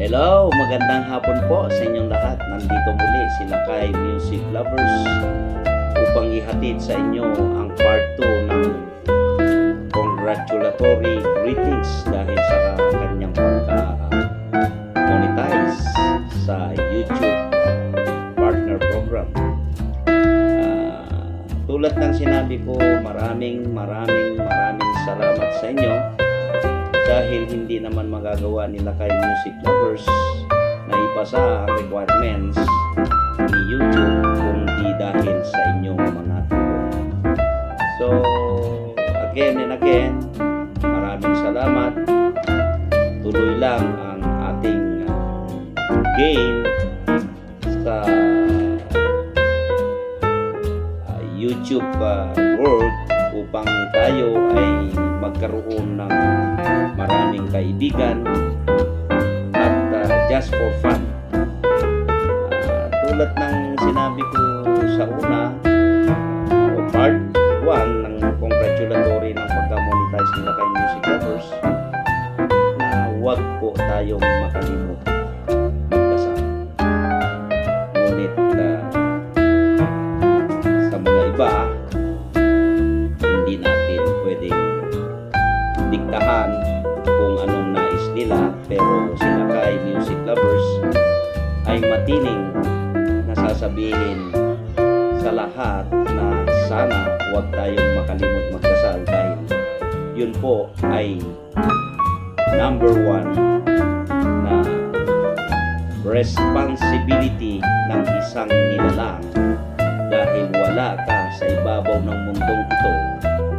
Hello, magandang hapon po sa inyong lahat. Nandito muli si Lakay Music Lovers upang ihatid sa inyo ang part 2 ng congratulatory greetings dahil sa kanyang pagka-monetize sa YouTube partner program. Tulad ng sinabi ko, maraming salamat sa inyo dahil hindi naman magagawa nila kay Music Lovers na ipasa ang requirements ni YouTube kung di dahil sa inyong mga tulong. So, again and again, maraming salamat. Tuloy lang ang ating game sa YouTube world upang tayo ay magkaroon ng maraming kaibigan at just for fun. Tulad ng sinabi ko sa una o part 1 ng congratulatory ng pagka-monetize nila kay Music Lovers, na huwag po tayong makalimot magdasal. Ngunit sa mga iba, hindi natin pwedeng diktahan kung anong nais nila, pero sila kay Music Lovers ay matining nasasabihin sa lahat na sana huwag tayong makalimot magdasal dahil yun po ay number 1 na responsibility ng isang nilalang, dahil wala ka sa ibabaw ng mundong ito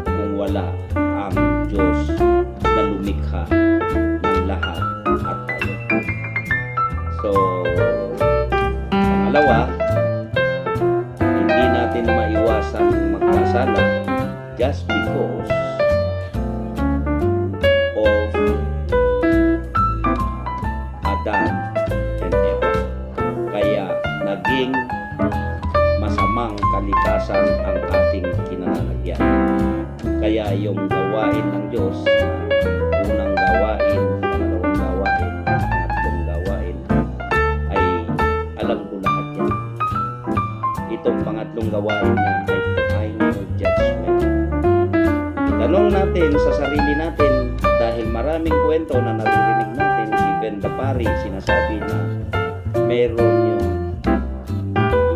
kung wala ang Diyos na lumikha ng lahat at tayo. So, pangalawa, hindi natin maiwasang magkasala just because of Adan and Eva. Kaya naging masamang kalikasan ang ating kinalagyan. Kaya yung gawain ng Diyos, unang gawain, pangalawang gawain, pangatlong gawain, ay alam ko lahat yan. Itong pangatlong gawain niya ay final judgment. Itanong natin sa sarili natin, dahil maraming kwento na naririnig natin, even the pari sinasabi na meron yung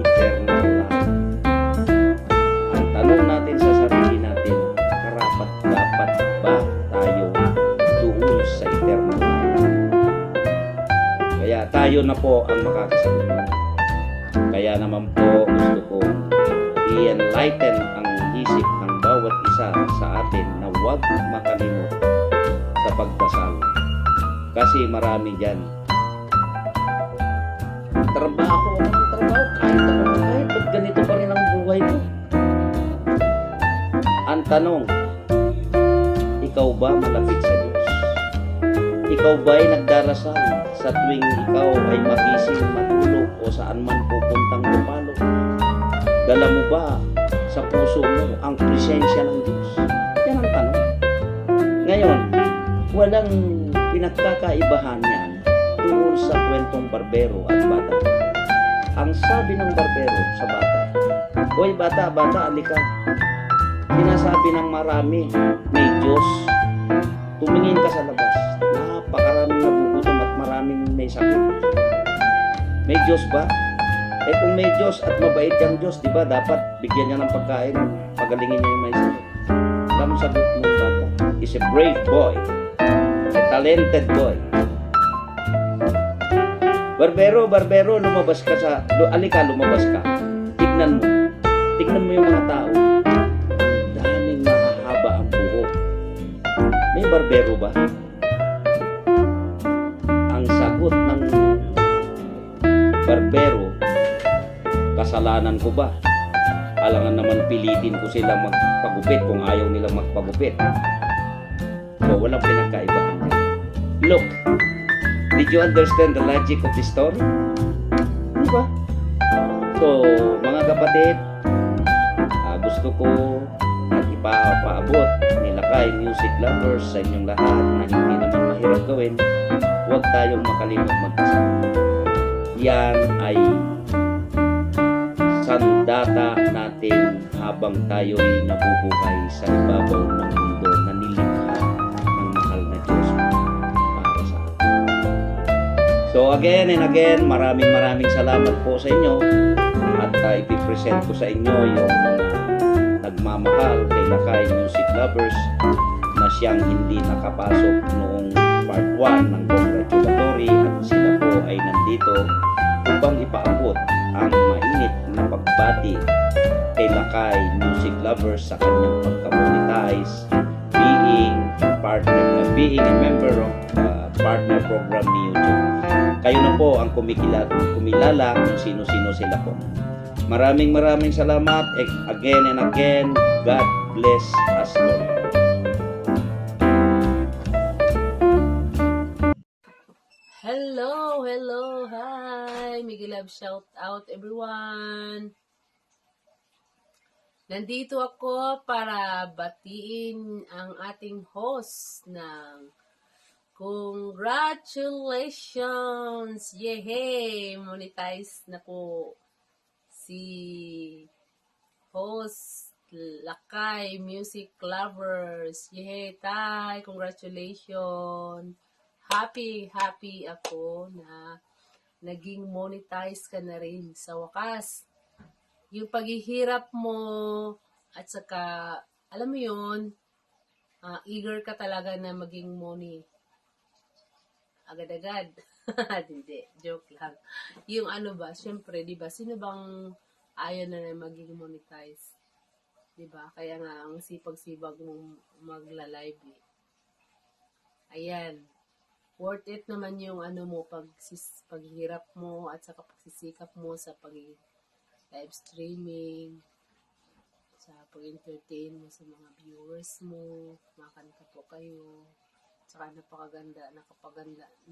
eternal life. Ang tanong natin sa sarili natin, dapat ba tayo doon sa eternal life? Kaya tayo na po ang makakasagot. Kaya naman po gusto kong i-enlighten ang isip ng bawat isa sa atin na huwag makalimot sa pagdasal. Kasi marami dyan. Trabaho, kahit ba't ganito pa rin ang buhay ko? Ang tanong, ikaw ba malapit sa Diyos? Ikaw ba ay nagdarasal sa tuwing ikaw ay magising, matulog o saan man pupuntang lupalo? Dala mo ba sa puso mo ang presensya ng Diyos? Yan ang tanong. Ngayon, walang pinagkakaibahan yan tungkol sa kwentong barbero at bata. Ang sabi ng barbero sa bata, "Hoy bata, alika." Sinasabi ng marami, may Diyos. Tumingin ka sa labas. Napakaraming nagugutom at maraming may sakit. May Diyos ba? Kung may Diyos at mabait yung Diyos, di ba dapat bigyan niya ng pagkain, pagalingin niya yung may sakit? Alam mo, sagot ng bata, is a brave boy, a talented boy. Barbero, lumabas ka lumabas ka. Tignan mo yung mga tao. Daming mahahaba ang buhok. May barbero ba? Ang sagot ng barbero, kasalanan ko ba? Alangan naman pilitin ko sila magpagupit kung ayaw nilang magpagupit. So, walang pinagkaibahan dyan. Look, did you understand the logic of the story? Diba? So, mga kapatid, gusto ko at ipapaabot ni Lakay Music Lovers sa inyong lahat na hindi naman mahirap gawin huwag tayong makalimot magdasal. Yan ay sandata natin habang tayo'y nabubuhay sa ibabaw ng mundo na nilikha ng mahal na Diyos para sa atin. So again and again, maraming salamat po sa inyo at ipipresent ko sa inyo yung nagmamahal kay Lakay Music Lovers na siyang hindi nakapasok noong part 1 ng congratulatory at sila po ay nandito upang ipaabot ang mainit na pagbati kay Lakay Music Lovers sa kanyang pagka-monetize, being a member of partner program ni YouTube. Kayo na po ang kumilala kung sino-sino sila po. Maraming salamat again and again. God bless us all. Hello, hi! Miguel Love, shout out everyone! Nandito ako para batiin ang ating host ng congratulations! Yehey! Monetize na po si host Lakay Music Lovers. Yehey, tay! Congratulations! Happy ako na naging monetize ka na rin sa wakas. Yung paghihirap mo at saka, alam mo yun, eager ka talaga na maging money. Agad-agad. Hindi, joke lang. Yung ano ba, syempre, di ba, sino bang ayaw na maging monetize? Di ba? Kaya nga, ang sipag-sibag mong magla-live. Ayan. Worth it naman yung ano mo, paghihirap mo at saka pagsisikap mo sa live streaming, sa pag-entertain mo sa mga viewers mo, kumakanta po kayo, saka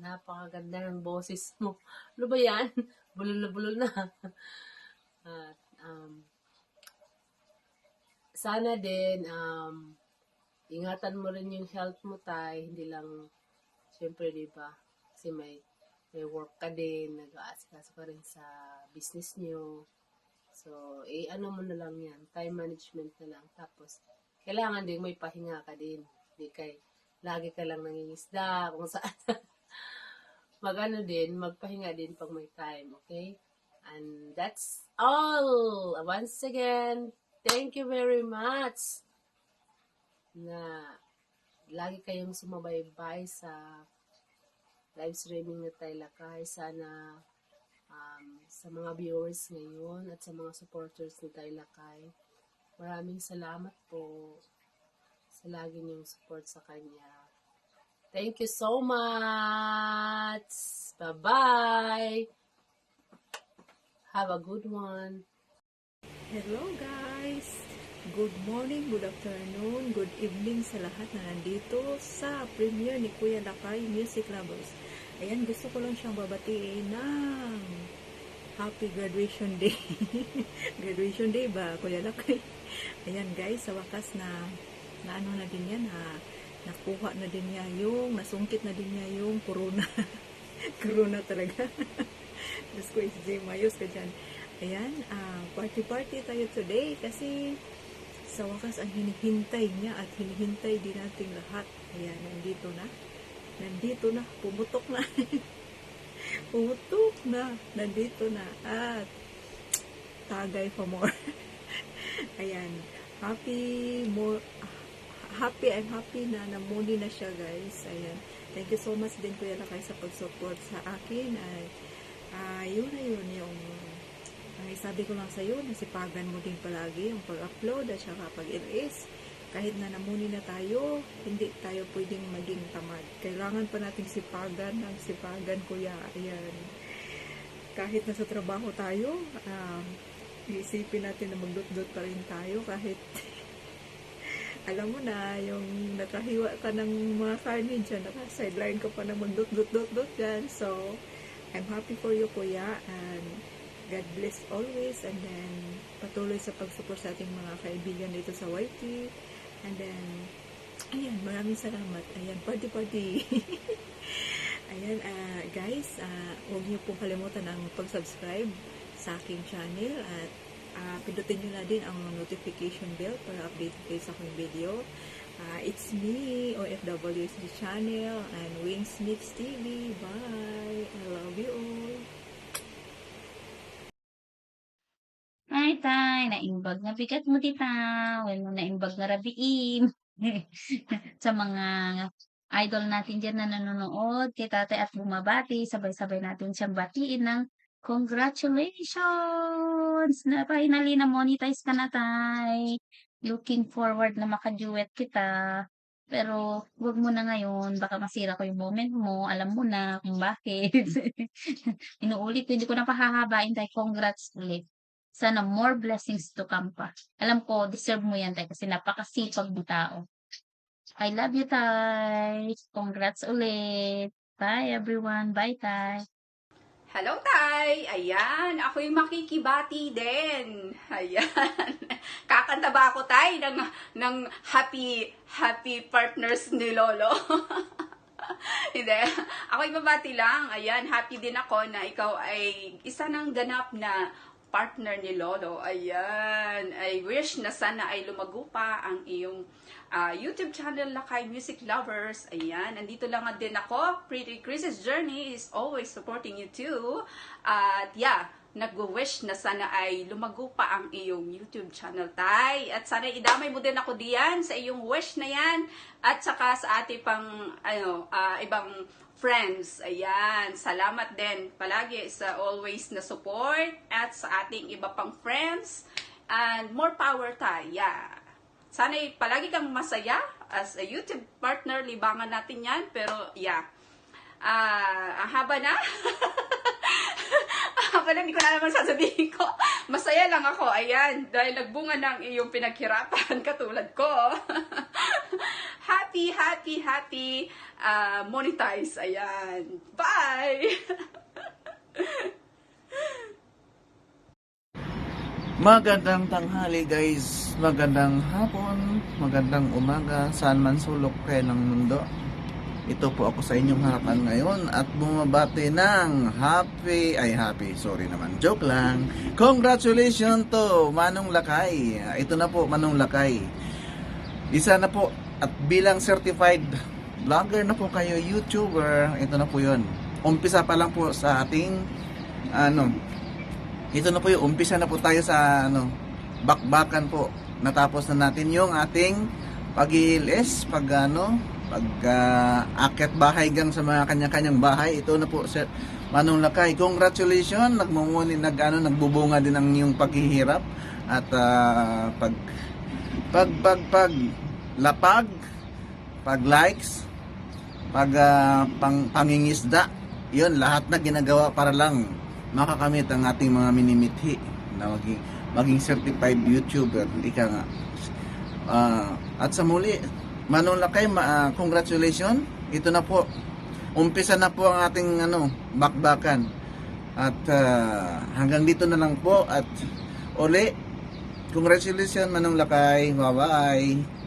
napakaganda ng boses mo. Ano ba yan? Bulol na. At, sana din, ingatan mo rin yung health mo, tay, hindi lang siyempre, di ba? Kasi may work ka din, nag-aasikaso ka rin sa business nyo. So, ano mo na lang yan, time management na lang. Tapos, kailangan din may pahinga ka din. Di lagi ka lang nangingisda, kung saan. Magpahinga din pag may time, okay? And that's all! Once again, thank you very much na lagi kayong sumabaybay sa live streaming na Tay Lakay. Sana sa mga viewers ngayon at sa mga supporters ni Tay Lakay, maraming salamat po sa lagi niyong support sa kanya. Thank you so much! Bye-bye! Have a good one! Hello guys! Good morning, good afternoon, good evening sa lahat na nandito sa premiere ni Kuya Lakay Music Lovers. Ayan, gusto ko lang siyang babatiin ng Happy Graduation Day. Graduation Day ba, Kuya Lakay? Ayan guys, sa wakas na ano na din yan, nakuha na din niya yung, nasungkit na din niya yung corona. Corona talaga. Diyos ko, mayos ka dyan. Ayan, party tayo today kasi sa wakas ang hinihintay niya at hinihintay din nating lahat. Ayan, nandito na, pumutok na. Pumutok na, nandito na, at tagay for more. Ayan, I'm happy na namuni na siya guys. Ayan, thank you so much din Kuya Lakay sa pag-support sa akin. Yun yung sabi ko lang sa'yo, nasipagan mo din palagi yung pag-upload at saka pag-release. Kahit na namuni na tayo, hindi tayo pwedeng maging tamad. Kailangan pa nating sipagan kuya. Ayan. Kahit nasa trabaho tayo, iisipin natin na magdot-dot pa rin tayo kahit alam mo na, yung nakahiwa ka ng mga karne dyan, naka-sideline ka pa na magdot-dot-dot dyan. So, I'm happy for you kuya, and God bless always, and then patuloy sa pag-support sa ating mga kaibigan dito sa YT. And then, ayan, maraming salamat. Ayan, party. Ayan, guys, huwag niyo pong kalimutan ang pag-subscribe sa aking channel at pindutin niyo na din ang notification bell para update kayo sa aking video. It's me, OFWSD channel, and Wings Mix TV. Bye! I love you all! Ay, tay, naimbag na bigat mo tita. Well, mo naimbag na rabiim. Sa mga idol natin dyan na nanonood, kay tatay at bumabati, sabay-sabay natin siyang batiin ng congratulations! Na finally na-monetize ka na, tay. Looking forward na maka-duet kita. Pero, wag mo na ngayon, baka masira ko yung moment mo. Alam mo na kung bakit. Inuulit ko, hindi ko na pahahabain, tay. Congrats ulit. Sana more blessings to come pa. Alam ko, deserve mo yan, tay, kasi napakasipag mo tao. I love you, tay. Congrats ulit. Bye, everyone. Bye, tay. Hello, Tay! Ayan, ako yung makikibati din. Ayan. Kakanta ba ako, Tay, ng happy partners ni Lolo? Hindi. Ako ibabati lang. Ayan, happy din ako na ikaw ay isa ng ganap na partner ni Lolo. Ayan. I wish na sana ay lumago pa ang iyong YouTube channel Lakay Music Lovers. Ayan. Nandito lang din ako. Pretty Chris's Journey is always supporting you too. At yeah, nag-wish na sana ay lumago pa ang iyong YouTube channel, Tay. At sana idamay mo din ako diyan sa iyong wish na yan. At saka sa ating pang ibang friends. Ayan. Salamat din palagi sa always na support at sa ating iba pang friends. And more power, Tay. Yeah. Sana palagi kang masaya as a YouTube partner. Libangan natin yan. Pero yeah. Ang haba na. Pala, hindi ko na naman sasabihin ko. Masaya lang ako, ayan, dahil nagbunga ng iyong pinaghirapan katulad ko. Happy monetize, ayan. Bye! Magandang tanghali guys, magandang hapon, magandang umaga, saan man sulok kayo ng mundo. Ito po ako sa inyong harapan ngayon at bumabati ng joke lang. Congratulations to Manong Lakay. Ito na po, Manong Lakay. Isa na po at bilang certified vlogger na po kayo, YouTuber. Ito na po yun. Umpisa pa lang po sa ating ito na po yung umpisa na po tayo sa bakbakan po. Natapos na natin yung ating pag-iilis, akyat bahay gang sa mga kanya-kanyang bahay. Ito na po Sir Manong Lakay. Congratulations, nagbubunga din ang iyong paghihirap at pag likes, pangingisda. 'Yun lahat na ginagawa para lang makakamit ang ating mga minimithi na maging certified YouTuber. Ika nga. At sa muli, Manong Lakay, congratulations. Ito na po. Umpisa na po ang ating bakbakan. At hanggang dito na lang po. At uli, congratulations Manong Lakay. Bye-bye.